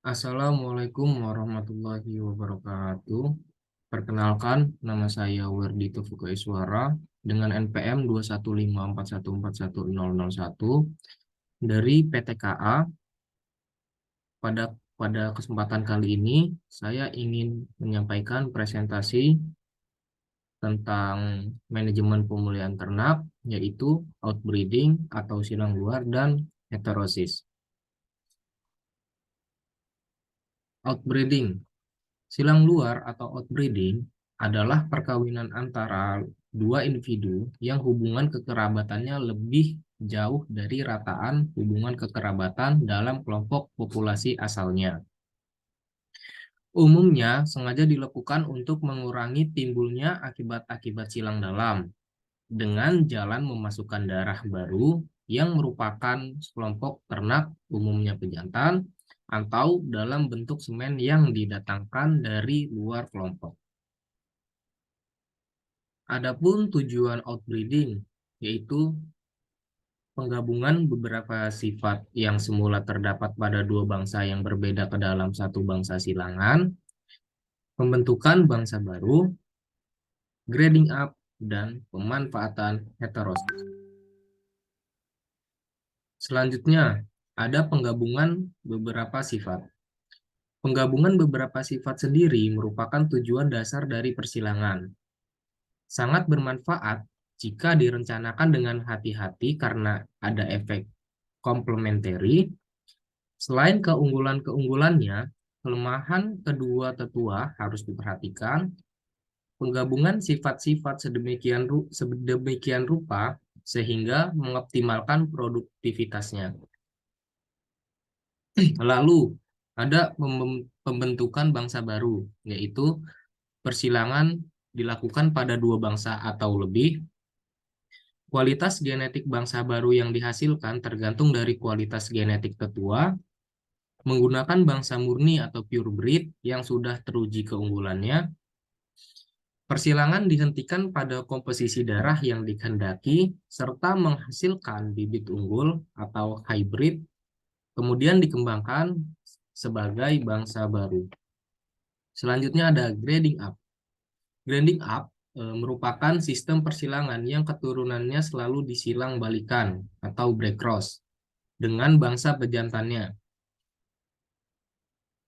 Assalamualaikum warahmatullahi wabarakatuh. Perkenalkan, nama saya Werdi Taufiq Iswara dengan NPM 215414101 dari PTKA. Pada pada kesempatan kali ini, saya ingin menyampaikan presentasi tentang manajemen pemulihan ternak, yaitu outbreeding atau silang luar dan heterosis. Outbreeding. Silang luar atau outbreeding adalah perkawinan antara dua individu yang hubungan kekerabatannya lebih jauh dari rataan hubungan kekerabatan dalam kelompok populasi asalnya. Umumnya sengaja dilakukan untuk mengurangi timbulnya akibat-akibat silang dalam dengan jalan memasukkan darah baru yang merupakan sekelompok ternak, umumnya pejantan, atau dalam bentuk semen yang didatangkan dari luar kelompok. Adapun tujuan outbreeding, yaitu penggabungan beberapa sifat yang semula terdapat pada dua bangsa yang berbeda ke dalam satu bangsa silangan, pembentukan bangsa baru, grading up, dan pemanfaatan heterosis. Selanjutnya, ada penggabungan beberapa sifat. Penggabungan beberapa sifat sendiri merupakan tujuan dasar dari persilangan. Sangat bermanfaat jika direncanakan dengan hati-hati karena ada efek komplementari. Selain keunggulan-keunggulannya, kelemahan kedua tetua harus diperhatikan. Penggabungan sifat-sifat sedemikian rupa sehingga mengoptimalkan produktivitasnya. Lalu, ada pembentukan bangsa baru, yaitu persilangan dilakukan pada dua bangsa atau lebih. Kualitas genetik bangsa baru yang dihasilkan tergantung dari kualitas genetik tetua. Menggunakan bangsa murni atau purebred yang sudah teruji keunggulannya. Persilangan dihentikan pada komposisi darah yang dikehendaki serta menghasilkan bibit unggul atau hybrid, kemudian dikembangkan sebagai bangsa baru. Selanjutnya ada grading up. Grading up merupakan sistem persilangan yang keturunannya selalu disilang balikan atau break cross dengan bangsa pejantannya.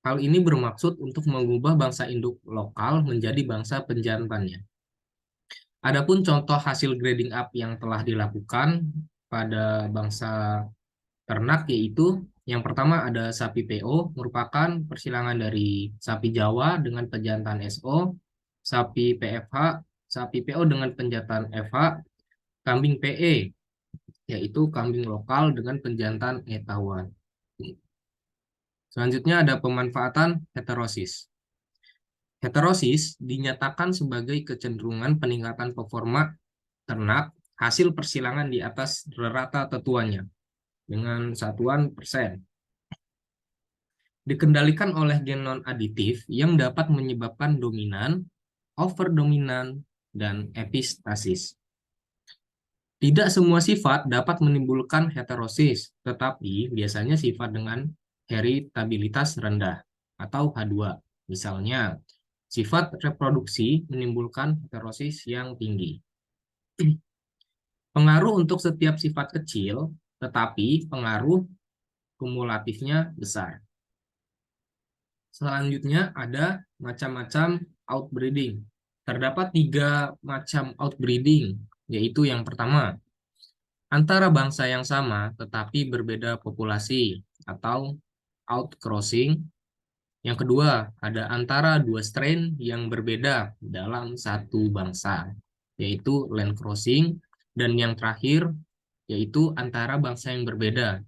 Hal ini bermaksud untuk mengubah bangsa induk lokal menjadi bangsa pejantannya. Adapun contoh hasil grading up yang telah dilakukan pada bangsa ternak yaitu yang pertama ada sapi PO, merupakan persilangan dari sapi Jawa dengan pejantan SO, sapi PFH, sapi PO dengan pejantan FH, kambing PE, yaitu kambing lokal dengan pejantan etawan. Selanjutnya ada pemanfaatan heterosis. Heterosis dinyatakan sebagai kecenderungan peningkatan performa ternak hasil persilangan di atas rata tetuanya dengan satuan persen. Dikendalikan oleh gen non-aditif yang dapat menyebabkan dominan, overdominan, dan epistasis. Tidak semua sifat dapat menimbulkan heterosis, tetapi biasanya sifat dengan heritabilitas rendah atau H2. Misalnya, sifat reproduksi menimbulkan heterosis yang tinggi. Pengaruh untuk setiap sifat kecil, tetapi pengaruh kumulatifnya besar. Selanjutnya ada macam-macam outbreeding. Terdapat 3 macam outbreeding, yaitu yang pertama, antara bangsa yang sama tetapi berbeda populasi atau outcrossing. Yang kedua, ada antara 2 strain yang berbeda dalam satu bangsa, yaitu land crossing. Dan yang terakhir, yaitu antara bangsa yang berbeda,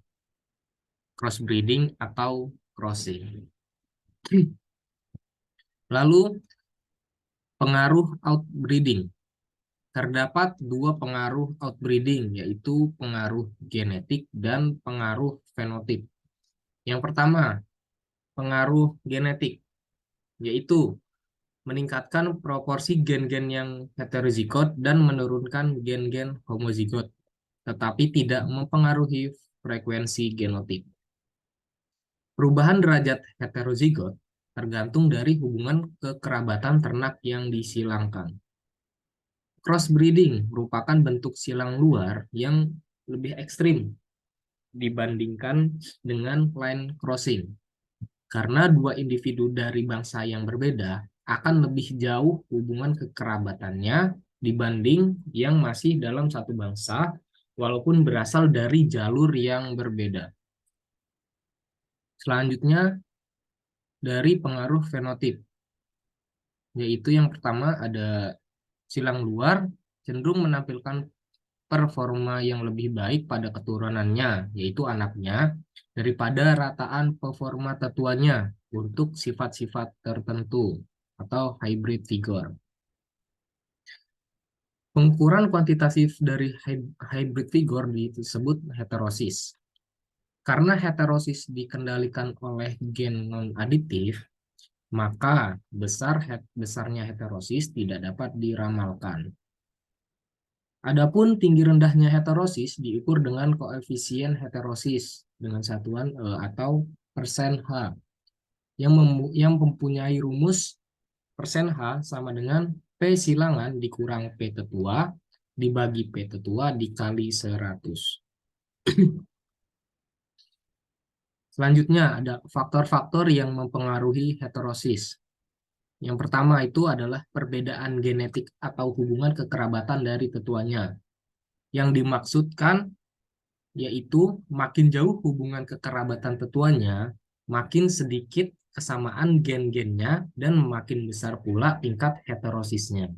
crossbreeding atau crossing. Lalu, pengaruh outbreeding. Terdapat 2 pengaruh outbreeding, yaitu pengaruh genetik dan pengaruh fenotip. Yang pertama, pengaruh genetik, yaitu meningkatkan proporsi gen-gen yang heterozigot dan menurunkan gen-gen homozigot, tetapi tidak mempengaruhi frekuensi genotip. Perubahan derajat heterozigot tergantung dari hubungan kekerabatan ternak yang disilangkan. Crossbreeding merupakan bentuk silang luar yang lebih ekstrim dibandingkan dengan line crossing. Karena dua individu dari bangsa yang berbeda akan lebih jauh hubungan kekerabatannya dibanding yang masih dalam satu bangsa, walaupun berasal dari jalur yang berbeda. Selanjutnya, dari pengaruh fenotip, yaitu yang pertama ada silang luar cenderung menampilkan performa yang lebih baik pada keturunannya, yaitu anaknya, daripada rataan performa tetuanya untuk sifat-sifat tertentu atau hybrid figure. Pengukuran kuantitatif dari hybrid figure disebut heterosis. Karena heterosis dikendalikan oleh gen non-aditif, maka besarnya heterosis tidak dapat diramalkan. Adapun tinggi rendahnya heterosis diukur dengan koefisien heterosis dengan satuan atau persen H yang mempunyai rumus persen H sama dengan P silangan dikurang P tetua dibagi P tetua dikali 100. Selanjutnya ada faktor-faktor yang mempengaruhi heterosis. Yang pertama itu adalah perbedaan genetik atau hubungan kekerabatan dari tetuanya. Yang dimaksudkan yaitu makin jauh hubungan kekerabatan tetuanya, makin sedikit kesamaan gen-gennya dan makin besar pula tingkat heterosisnya.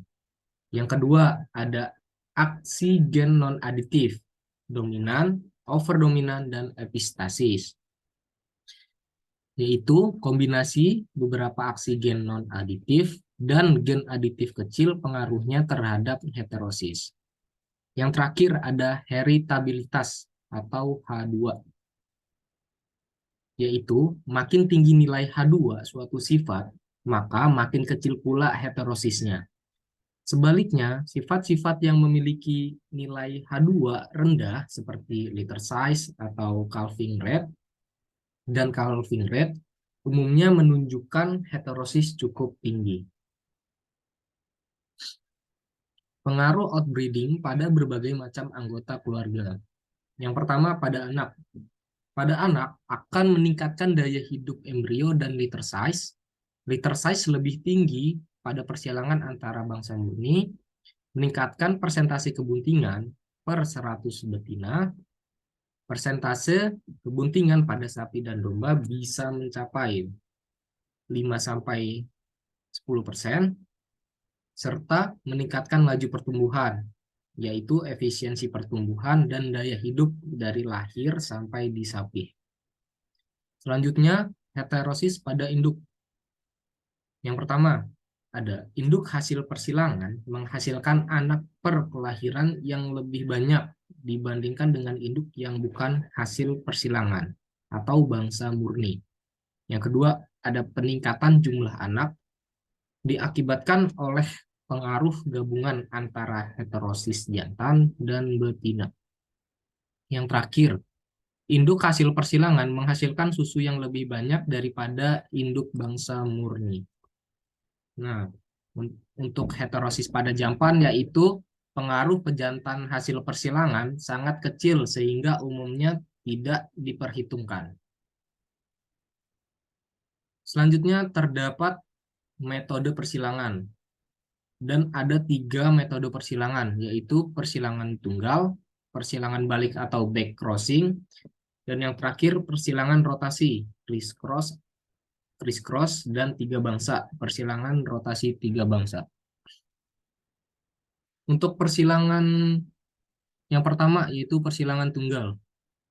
Yang kedua, ada aksi gen non-aditif, dominan, overdominan, dan epistasis, yaitu kombinasi beberapa aksi gen non-aditif dan gen aditif kecil pengaruhnya terhadap heterosis. Yang terakhir ada heritabilitas atau H2, yaitu makin tinggi nilai H2 suatu sifat, maka makin kecil pula heterosisnya. Sebaliknya, sifat-sifat yang memiliki nilai H2 rendah seperti litter size atau calving rate umumnya menunjukkan heterosis cukup tinggi. Pengaruh outbreeding pada berbagai macam anggota keluarga. Yang pertama pada anak. Pada anak akan meningkatkan daya hidup embrio dan litter size. Litter size lebih tinggi pada persilangan antara bangsa murni, meningkatkan persentase kebuntingan per 100 betina. Persentase kebuntingan pada sapi dan domba bisa mencapai 5-10%, serta meningkatkan laju pertumbuhan, yaitu efisiensi pertumbuhan dan daya hidup dari lahir sampai di sapi. Selanjutnya, heterosis pada induk. Yang pertama, ada induk hasil persilangan menghasilkan anak per kelahiran yang lebih banyak dibandingkan dengan induk yang bukan hasil persilangan atau bangsa murni. Yang kedua, ada peningkatan jumlah anak diakibatkan oleh pengaruh gabungan antara heterosis jantan dan betina. Yang terakhir, induk hasil persilangan menghasilkan susu yang lebih banyak daripada induk bangsa murni. Nah, untuk heterosis pada jantan yaitu pengaruh pejantan hasil persilangan sangat kecil sehingga umumnya tidak diperhitungkan. Selanjutnya terdapat metode persilangan. Dan ada 3 metode persilangan, yaitu persilangan tunggal, persilangan balik atau back crossing, dan yang terakhir persilangan rotasi, criss-cross, dan 3 bangsa, persilangan rotasi 3 bangsa. Untuk persilangan yang pertama yaitu persilangan tunggal.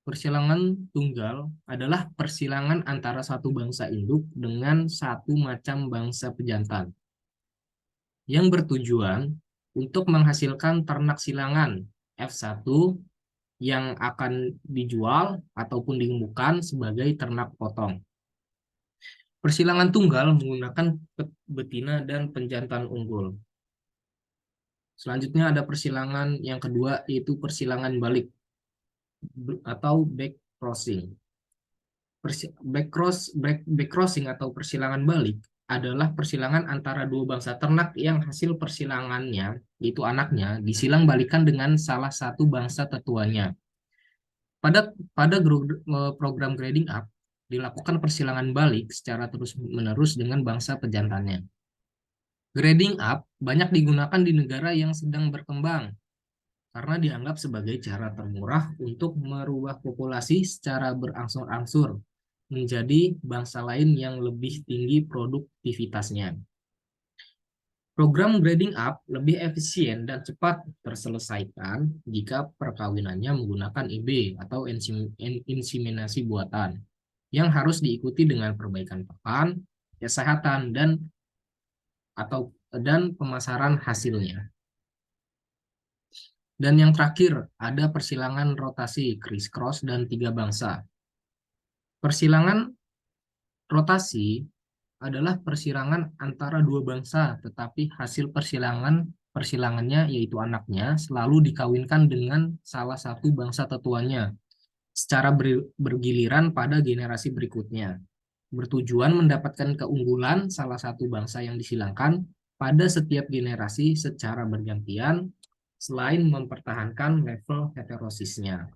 Persilangan tunggal adalah persilangan antara satu bangsa induk dengan satu macam bangsa pejantan yang bertujuan untuk menghasilkan ternak silangan F1 yang akan dijual ataupun digemukkan sebagai ternak potong. Persilangan tunggal menggunakan betina dan penjantan unggul. Selanjutnya ada persilangan yang kedua yaitu persilangan balik atau back crossing. back crossing atau persilangan balik adalah persilangan antara dua bangsa ternak yang hasil persilangannya, yaitu anaknya, disilang balikan dengan salah satu bangsa tetuanya. Pada program grading up, dilakukan persilangan balik secara terus-menerus dengan bangsa pejantannya. Grading up banyak digunakan di negara yang sedang berkembang karena dianggap sebagai cara termurah untuk merubah populasi secara berangsur-angsur menjadi bangsa lain yang lebih tinggi produktivitasnya. Program grading up lebih efisien dan cepat terselesaikan jika perkawinannya menggunakan IB atau inseminasi buatan yang harus diikuti dengan perbaikan pakan, kesehatan dan pemasaran hasilnya. Dan yang terakhir, ada persilangan rotasi, criss-cross, dan tiga bangsa. Persilangan rotasi adalah persilangan antara dua bangsa, tetapi hasil persilangannya, yaitu anaknya, selalu dikawinkan dengan salah satu bangsa tetuanya secara bergiliran pada generasi berikutnya, bertujuan mendapatkan keunggulan salah satu bangsa yang disilangkan pada setiap generasi secara bergantian, selain mempertahankan level heterosisnya.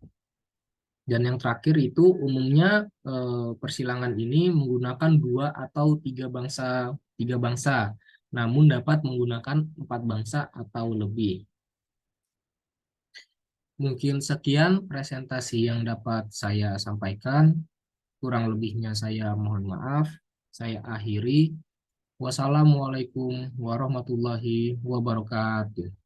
Dan yang terakhir itu umumnya persilangan ini menggunakan dua atau tiga bangsa, namun dapat menggunakan 4 bangsa atau lebih. Mungkin sekian presentasi yang dapat saya sampaikan. Kurang lebihnya saya mohon maaf. Saya akhiri. Wassalamualaikum warahmatullahi wabarakatuh.